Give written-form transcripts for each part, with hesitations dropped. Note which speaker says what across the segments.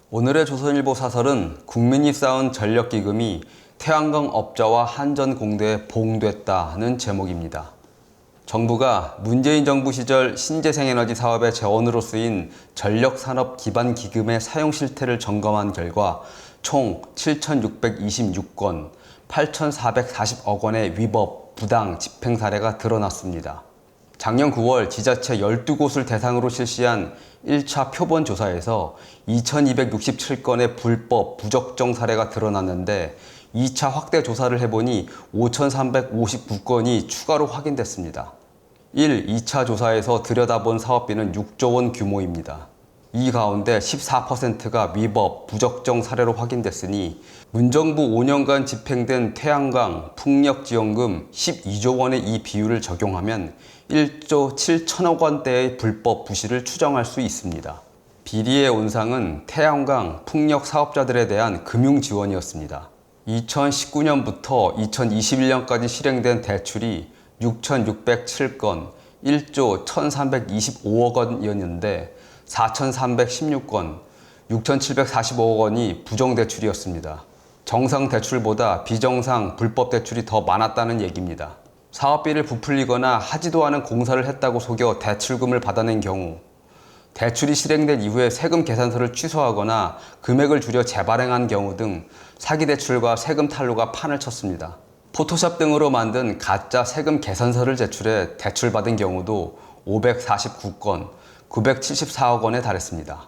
Speaker 1: 오늘의 조선일보 사설은 국민이 쌓은 전력기금이 태양광 업자와 한전공대에 봉됐다는 제목입니다. 정부가 문재인 정부 시절 신재생에너지 사업의 재원으로 쓰인 전력산업 기반기금의 사용 실태를 점검한 결과 총 7,626건, 8,440억 원의 위법, 부당 집행 사례가 드러났습니다. 작년 9월 지자체 12곳을 대상으로 실시한 1차 표본 조사에서 2,267건의 불법, 부적정 사례가 드러났는데 2차 확대 조사를 해보니 5,359건이 추가로 확인됐습니다. 1, 2차 조사에서 들여다본 사업비는 6조 원 규모입니다. 이 가운데 14%가 위법, 부적정 사례로 확인됐으니 문정부 5년간 집행된 태양광, 풍력지원금 12조 원의 이 비율을 적용하면 1조 7천억 원대의 불법 부실을 추정할 수 있습니다. 비리의 온상은 태양광, 풍력 사업자들에 대한 금융 지원이었습니다. 2019년부터 2021년까지 실행된 대출이 6,607건, 1조 1,325억 원이었는데 4,316건, 6,745억 원이 부정대출이었습니다. 정상 대출보다 비정상 불법 대출이 더 많았다는 얘기입니다. 사업비를 부풀리거나 하지도 않은 공사를 했다고 속여 대출금을 받아낸 경우, 대출이 실행된 이후에 세금 계산서를 취소하거나 금액을 줄여 재발행한 경우 등 사기 대출과 세금 탈루가 판을 쳤습니다. 포토샵 등으로 만든 가짜 세금 계산서를 제출해 대출받은 경우도 549건, 974억 원에 달했습니다.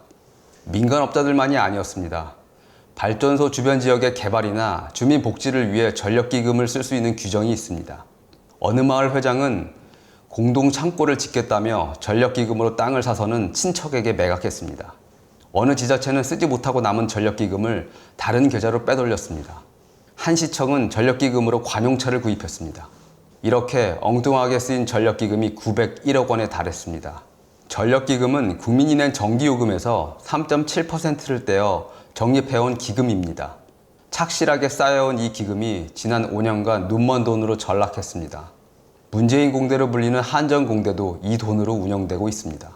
Speaker 1: 민간업자들만이 아니었습니다. 발전소 주변 지역의 개발이나 주민 복지를 위해 전력기금을 쓸 수 있는 규정이 있습니다. 어느 마을 회장은 공동 창고를 짓겠다며 전력기금으로 땅을 사서는 친척에게 매각했습니다. 어느 지자체는 쓰지 못하고 남은 전력기금을 다른 계좌로 빼돌렸습니다. 한 시청은 전력기금으로 관용차를 구입했습니다. 이렇게 엉뚱하게 쓰인 전력기금이 901억 원에 달했습니다. 전력기금은 국민이 낸 전기요금에서 3.7%를 떼어 적립해온 기금입니다. 착실하게 쌓여온 이 기금이 지난 5년간 눈먼 돈으로 전락했습니다. 문재인 공대로 불리는 한전공대도 이 돈으로 운영되고 있습니다.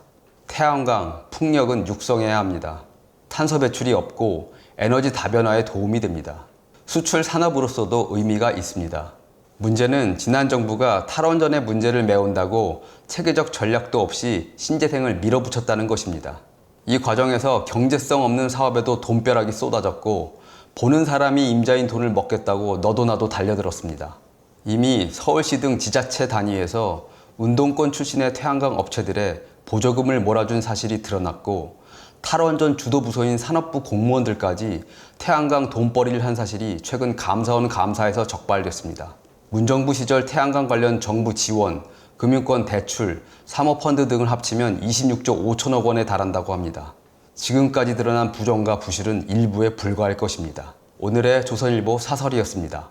Speaker 1: 태양광, 풍력은 육성해야 합니다. 탄소 배출이 없고 에너지 다변화에 도움이 됩니다. 수출 산업으로서도 의미가 있습니다. 문제는 지난 정부가 탈원전의 문제를 메운다고 체계적 전략도 없이 신재생을 밀어붙였다는 것입니다. 이 과정에서 경제성 없는 사업에도 돈벼락이 쏟아졌고 보는 사람이 임자인 돈을 먹겠다고 너도 나도 달려들었습니다. 이미 서울시 등 지자체 단위에서 운동권 출신의 태양광 업체들의 보조금을 몰아준 사실이 드러났고 탈원전 주도 부서인 산업부 공무원들까지 태양광 돈벌이를 한 사실이 최근 감사원 감사에서 적발됐습니다. 문정부 시절 태양광 관련 정부 지원, 금융권 대출, 사모펀드 등을 합치면 26조 5천억 원에 달한다고 합니다. 지금까지 드러난 부정과 부실은 일부에 불과할 것입니다. 오늘의 조선일보 사설이었습니다.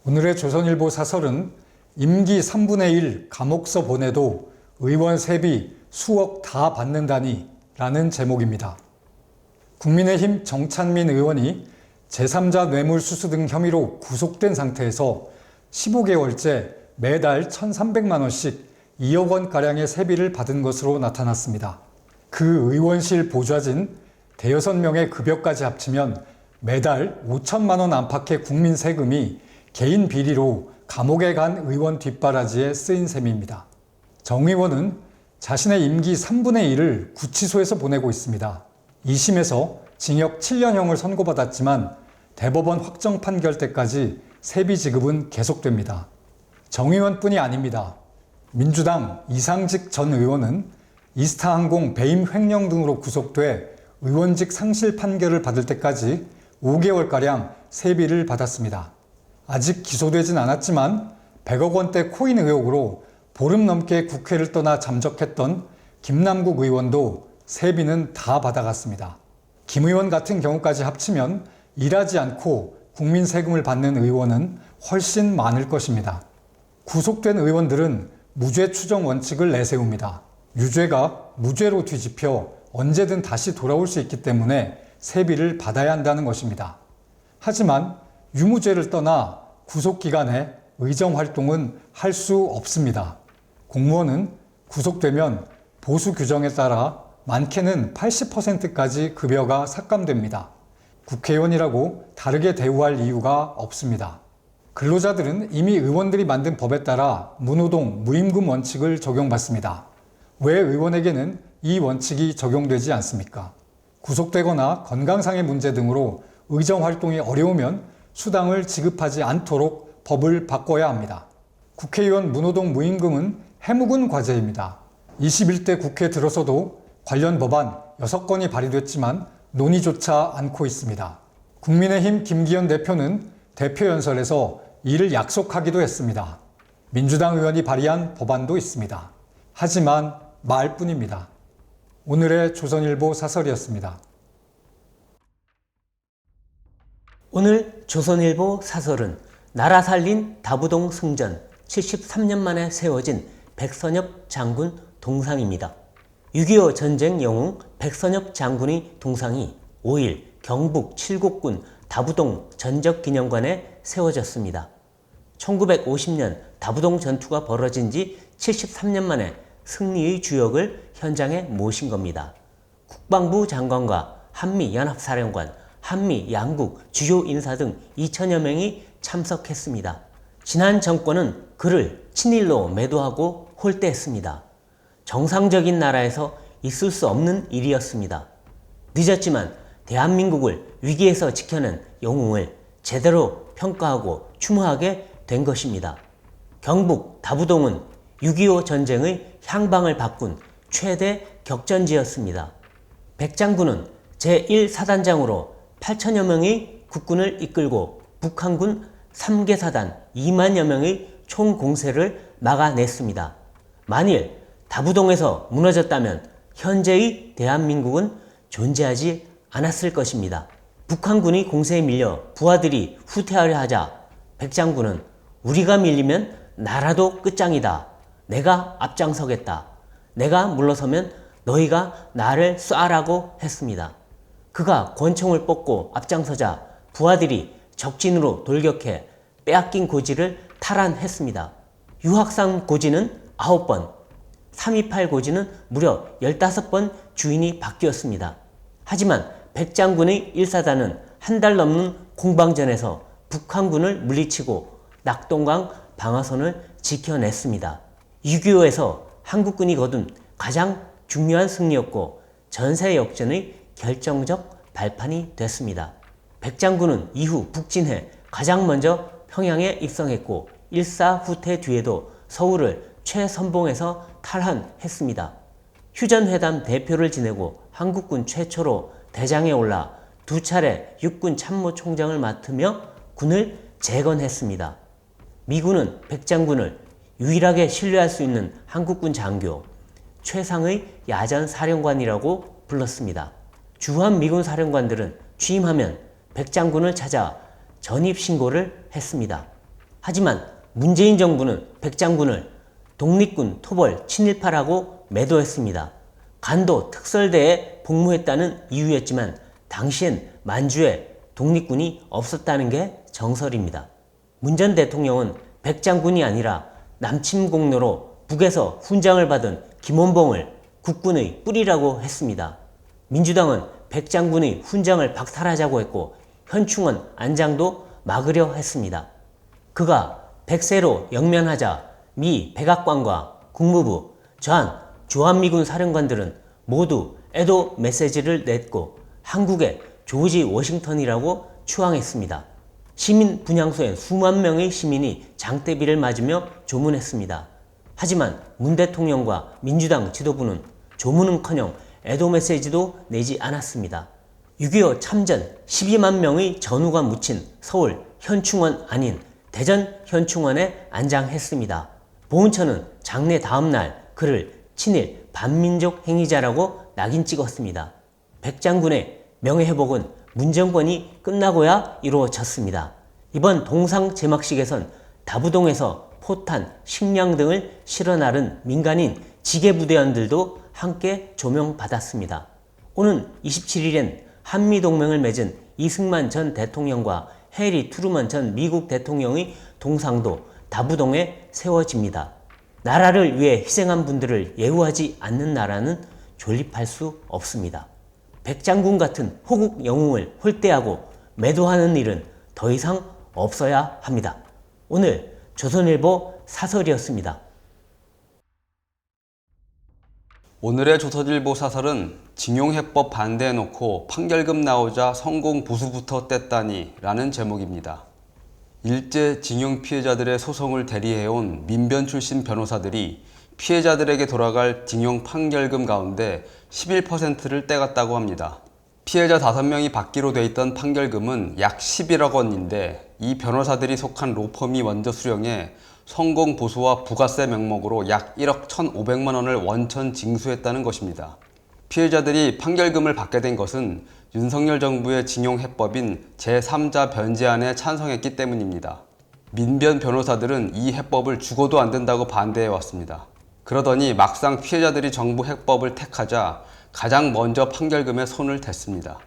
Speaker 2: 오늘의 조선일보 사설은 임기 3분의 1 감옥서 보내도 의원 세비 수억 다 받는다니 라는 제목입니다. 국민의힘 정찬민 의원이 제3자 뇌물수수 등 혐의로 구속된 상태에서 15개월째 매달 1,300만 원씩 2억 원가량의 세비를 받은 것으로 나타났습니다. 그 의원실 보좌진 대여섯 명의 급여까지 합치면 매달 5천만 원 안팎의 국민 세금이 개인 비리로 감옥에 간 의원 뒷바라지에 쓰인 셈입니다. 정 의원은 자신의 임기 3분의 1을 구치소에서 보내고 있습니다. 2심에서 징역 7년형을 선고받았지만 대법원 확정 판결 때까지 세비 지급은 계속됩니다. 정 의원뿐이 아닙니다. 민주당 이상직 전 의원은 이스타항공 배임 횡령 등으로 구속돼 의원직 상실 판결을 받을 때까지 5개월가량 세비를 받았습니다. 아직 기소되진 않았지만 100억 원대 코인 의혹으로 보름 넘게 국회를 떠나 잠적했던 김남국 의원도 세비는 다 받아갔습니다. 김 의원 같은 경우까지 합치면 일하지 않고 국민 세금을 받는 의원은 훨씬 많을 것입니다. 구속된 의원들은 무죄 추정 원칙을 내세웁니다. 유죄가 무죄로 뒤집혀 언제든 다시 돌아올 수 있기 때문에 세비를 받아야 한다는 것입니다. 하지만 유무죄를 떠나 구속기간에 의정활동은 할 수 없습니다. 공무원은 구속되면 보수 규정에 따라 많게는 80%까지 급여가 삭감됩니다. 국회의원이라고 다르게 대우할 이유가 없습니다. 근로자들은 이미 의원들이 만든 법에 따라 무노동, 무임금 원칙을 적용받습니다. 왜 의원에게는 이 원칙이 적용되지 않습니까? 구속되거나 건강상의 문제 등으로 의정활동이 어려우면 수당을 지급하지 않도록 법을 바꿔야 합니다. 국회의원 무노동 무임금은 해묵은 과제입니다. 21대 국회 들어서도 관련 법안 6건이 발의됐지만 논의조차 않고 있습니다. 국민의힘 김기현 대표는 대표연설에서 이를 약속하기도 했습니다. 민주당 의원이 발의한 법안도 있습니다. 하지만 말뿐입니다. 오늘의 조선일보 사설이었습니다.
Speaker 3: 오늘 조선일보 사설은 나라 살린 다부동 승전 73년 만에 세워진 백선엽 장군 동상입니다. 6.25 전쟁 영웅 백선엽 장군의 동상이 5일 경북 칠곡군 다부동 전적기념관에 세워졌습니다. 1950년 다부동 전투가 벌어진 지 73년 만에 승리의 주역을 현장에 모신 겁니다. 국방부 장관과 한미연합사령관, 한미 양국 주요 인사 등 2천여 명이 참석했습니다. 지난 정권은 그를 친일로 매도하고 홀대했습니다. 정상적인 나라에서 있을 수 없는 일이었습니다. 늦었지만 대한민국을 위기에서 지켜낸 영웅을 제대로 평가하고 추모하게 된 것입니다. 경북 다부동은 6.25 전쟁의 향방을 바꾼 최대 격전지였습니다. 백 장군은 제1사단장으로 8천여 명의 국군을 이끌고 북한군 3개 사단 2만여 명의 총공세를 막아냈습니다. 만일 다부동에서 무너졌다면 현재의 대한민국은 존재하지 않았을 것입니다. 북한군이 공세에 밀려 부하들이 후퇴하려 하자 백장군은 우리가 밀리면 나라도 끝장이다. 내가 앞장서겠다. 내가 물러서면 너희가 나를 쏴라고 했습니다. 그가 권총을 뽑고 앞장서자 부하들이 적진으로 돌격해 빼앗긴 고지를 탈환했습니다. 유학산 고지는 9번, 328 고지는 무려 15번 주인이 바뀌었습니다. 하지만 백장군의 1사단은 한 달 넘는 공방전에서 북한군을 물리치고 낙동강 방어선을 지켜냈습니다. 6.25에서 한국군이 거둔 가장 중요한 승리였고 전세 역전의 결정적 발판이 됐습니다. 백장군은 이후 북진해 가장 먼저 평양에 입성했고 일사후퇴 뒤에도 서울을 최선봉에서 탈환했습니다. 휴전회담 대표를 지내고 한국군 최초로 대장에 올라 2차례 육군 참모총장을 맡으며 군을 재건했습니다. 미군은 백장군을 유일하게 신뢰할 수 있는 한국군 장교, 최상의 야전 사령관이라고 불렀습니다. 주한미군 사령관들은 취임하면 백장군을 찾아 전입신고를 했습니다. 하지만 문재인 정부는 백장군을 독립군 토벌 친일파라고 매도했습니다. 간도 특설대에 복무했다는 이유였지만 당시엔 만주에 독립군이 없었다는 게 정설입니다. 문 전 대통령은 백장군이 아니라 남침공로로 북에서 훈장을 받은 김원봉을 국군의 뿌리라고 했습니다. 민주당은 백장군의 훈장을 박탈하자고 했고 현충원 안장도 막으려 했습니다. 그가 백세로 영면하자 미 백악관과 국무부, 주한미군 사령관들은 모두 애도 메시지를 냈고 한국의 조지 워싱턴이라고 추앙했습니다. 시민 분향소엔 수만 명의 시민이 장대비를 맞으며 조문했습니다. 하지만 문 대통령과 민주당 지도부는 조문은커녕 애도 메시지도 내지 않았습니다. 6.25 참전 12만 명의 전우가 묻힌 서울 현충원 아닌 대전 현충원에 안장했습니다. 보훈처는 장례 다음날 그를 친일 반민족 행위자라고 낙인 찍었습니다. 백장군의 명예회복은 문정권이 끝나고야 이루어졌습니다. 이번 동상 제막식에선 다부동에서 포탄, 식량 등을 실어 나른 민간인 지게부대원들도 함께 조명받았습니다. 오는 27일엔 한미동맹을 맺은 이승만 전 대통령과 해리 트루먼 전 미국 대통령의 동상도 다부동에 세워집니다. 나라를 위해 희생한 분들을 예우하지 않는 나라는 존립할 수 없습니다. 백장군 같은 호국 영웅을 홀대하고 매도하는 일은 더 이상 없어야 합니다. 오늘 조선일보 사설이었습니다.
Speaker 1: 오늘의 조선일보 사설은 징용해법 반대해놓고 판결금 나오자 성공 보수부터 뗐다니 라는 제목입니다. 일제 징용 피해자들의 소송을 대리해온 민변 출신 변호사들이 피해자들에게 돌아갈 징용 판결금 가운데 11%를 떼갔다고 합니다. 피해자 5명이 받기로 돼 있던 판결금은 약 11억 원인데 이 변호사들이 속한 로펌이 먼저 수령해 성공 보수와 부가세 명목으로 약 1억 1,500만 원을 원천 징수했다는 것입니다. 피해자들이 판결금을 받게 된 것은 윤석열 정부의 징용해법인 제3자 변제안에 찬성했기 때문입니다. 민변 변호사들은 이 해법을 죽어도 안 된다고 반대해왔습니다. 그러더니 막상 피해자들이 정부 해법을 택하자 가장 먼저 판결금에 손을 댔습니다.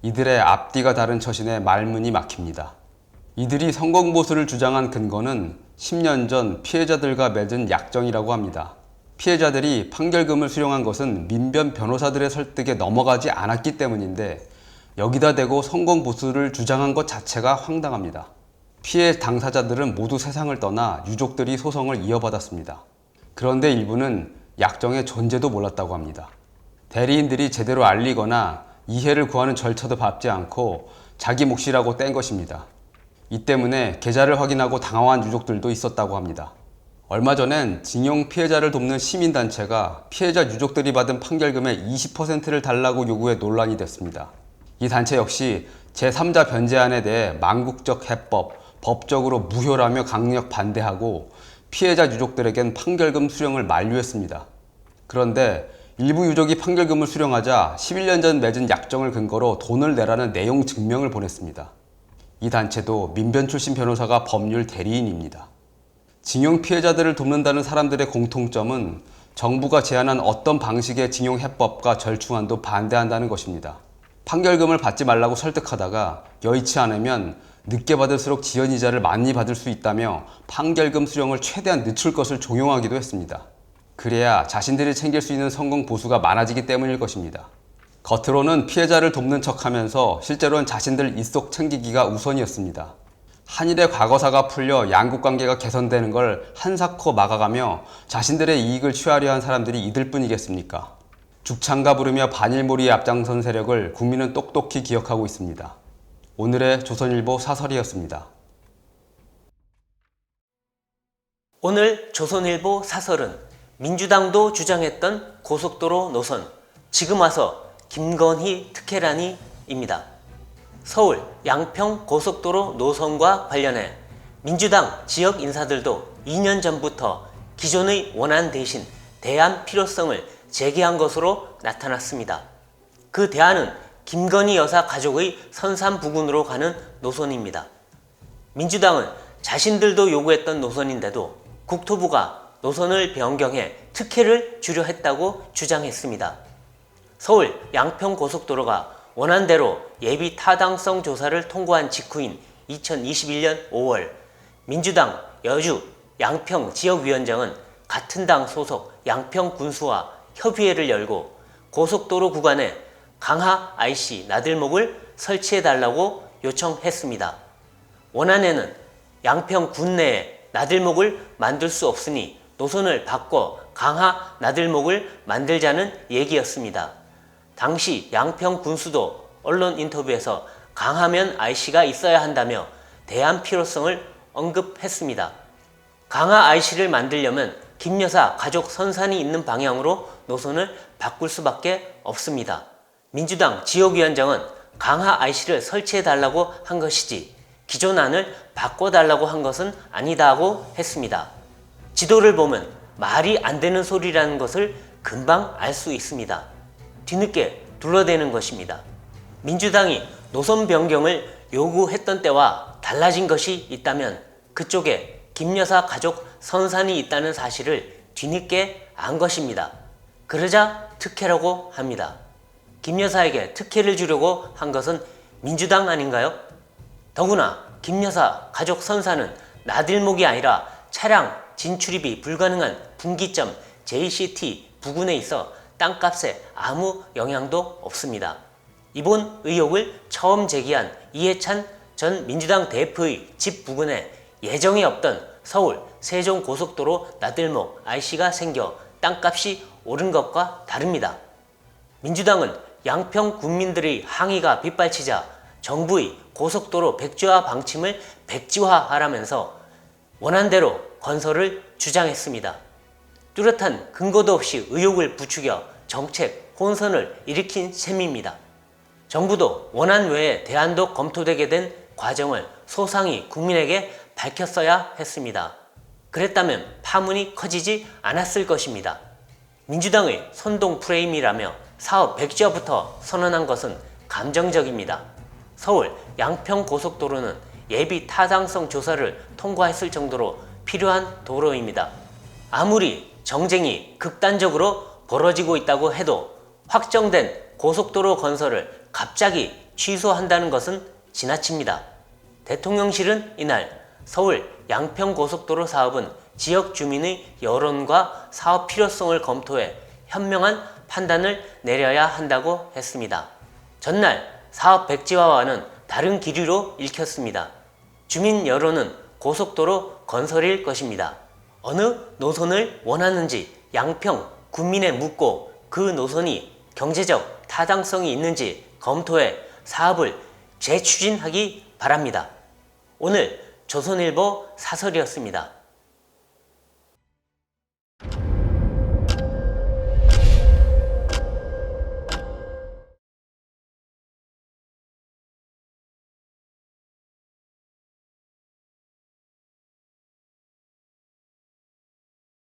Speaker 1: 이들의 앞뒤가 다른 처신에 말문이 막힙니다. 이들이 성공보수를 주장한 근거는 10년 전 피해자들과 맺은 약정이라고 합니다. 피해자들이 판결금을 수령한 것은 민변 변호사들의 설득에 넘어가지 않았기 때문인데 여기다 대고 성공보수를 주장한 것 자체가 황당합니다. 피해 당사자들은 모두 세상을 떠나 유족들이 소송을 이어받았습니다. 그런데 일부는 약정의 존재도 몰랐다고 합니다. 대리인들이 제대로 알리거나 이해를 구하는 절차도 밟지 않고 자기 몫이라고 뗀 것입니다. 이 때문에 계좌를 확인하고 당황한 유족들도 있었다고 합니다. 얼마 전엔 징용 피해자를 돕는 시민단체가 피해자 유족들이 받은 판결금의 20%를 달라고 요구해 논란이 됐습니다. 이 단체 역시 제3자 변제안에 대해 망국적 해법, 법적으로 무효라며 강력 반대하고 피해자 유족들에겐 판결금 수령을 만류했습니다. 그런데 일부 유족이 판결금을 수령하자 11년 전 맺은 약정을 근거로 돈을 내라는 내용 증명을 보냈습니다. 이 단체도 민변 출신 변호사가 법률 대리인입니다. 징용 피해자들을 돕는다는 사람들의 공통점은 정부가 제안한 어떤 방식의 징용 해법과 절충안도 반대한다는 것입니다. 판결금을 받지 말라고 설득하다가 여의치 않으면 늦게 받을수록 지연이자를 많이 받을 수 있다며 판결금 수령을 최대한 늦출 것을 종용하기도 했습니다. 그래야 자신들이 챙길 수 있는 성공 보수가 많아지기 때문일 것입니다. 겉으로는 피해자를 돕는 척하면서 실제로는 자신들 입속 챙기기가 우선이었습니다. 한일의 과거사가 풀려 양국관계가 개선되는 걸 한사코 막아가며 자신들의 이익을 취하려 한 사람들이 이들뿐이겠습니까? 죽창가 부르며 반일몰이에 앞장선 세력을 국민은 똑똑히 기억하고 있습니다. 오늘의 조선일보 사설이었습니다.
Speaker 3: 오늘 조선일보 사설은 민주당도 주장했던 고속도로 노선, 지금 와서 김건희 특혜라니입니다. 서울 양평 고속도로 노선과 관련해 민주당 지역 인사들도 2년 전부터 기존의 원안 대신 대안 필요성을 제기한 것으로 나타났습니다. 그 대안은 김건희 여사 가족의 선산 부근으로 가는 노선입니다. 민주당은 자신들도 요구했던 노선인데도 국토부가 노선을 변경해 특혜를 주려 했다고 주장했습니다. 서울 양평 고속도로가 원안대로 예비 타당성 조사를 통과한 직후인 2021년 5월 민주당 여주 양평 지역위원장은 같은 당 소속 양평 군수와 협의회를 열고 고속도로 구간에 강하 IC 나들목을 설치해달라고 요청했습니다. 원안에는 양평 군 내에 나들목을 만들 수 없으니 노선을 바꿔 강하 나들목을 만들자는 얘기였습니다. 당시 양평 군수도 언론 인터뷰에서 강하면 IC가 있어야 한다며 대안 필요성을 언급했습니다. 강하 IC를 만들려면 김 여사 가족 선산이 있는 방향으로 노선을 바꿀 수밖에 없습니다. 민주당 지역위원장은 강하 IC를 설치해달라고 한 것이지 기존 안을 바꿔달라고 한 것은 아니다고 했습니다. 지도를 보면 말이 안 되는 소리라는 것을 금방 알 수 있습니다. 뒤늦게 둘러대는 것입니다. 민주당이 노선 변경을 요구했던 때와 달라진 것이 있다면 그쪽에 김 여사 가족 선산이 있다는 사실을 뒤늦게 안 것입니다. 그러자 특혜라고 합니다. 김 여사에게 특혜를 주려고 한 것은 민주당 아닌가요? 더구나 김 여사 가족 선산은 나들목이 아니라 차량 진출입이 불가능한 분기점 JCT 부근에 있어 땅값에 아무 영향도 없습니다. 이번 의혹을 처음 제기한 이해찬 전 민주당 대표의 집 부근에 예정이 없던 서울 세종고속도로 나들목 IC가 생겨 땅값이 오른 것과 다릅니다. 민주당은 양평 군민들의 항의가 빗발치자 정부의 고속도로 백지화 방침을 백지화하라면서 원한대로 건설을 주장했습니다. 뚜렷한 근거도 없이 의혹을 부추겨 정책 혼선을 일으킨 셈입니다. 정부도 원안 외에 대안도 검토되게 된 과정을 소상히 국민에게 밝혔어야 했습니다. 그랬다면 파문이 커지지 않았을 것입니다. 민주당의 선동 프레임이라며 사업 백지화부터 선언한 것은 감정적입니다. 서울 양평 고속도로는 예비 타당성 조사를 통과했을 정도로 필요한 도로입니다. 아무리 정쟁이 극단적으로 벌어지고 있다고 해도 확정된 고속도로 건설을 갑자기 취소한다는 것은 지나칩니다. 대통령실은 이날 서울 양평 고속도로 사업은 지역 주민의 여론과 사업 필요성을 검토해 현명한 판단을 내려야 한다고 했습니다. 전날 사업 백지화와는 다른 기류로 읽혔습니다. 주민 여론은 고속도로 건설일 것입니다. 어느 노선을 원하는지 양평 군민에 묻고 그 노선이 경제적 타당성이 있는지 검토해 사업을 재추진하기 바랍니다. 오늘 조선일보 사설이었습니다.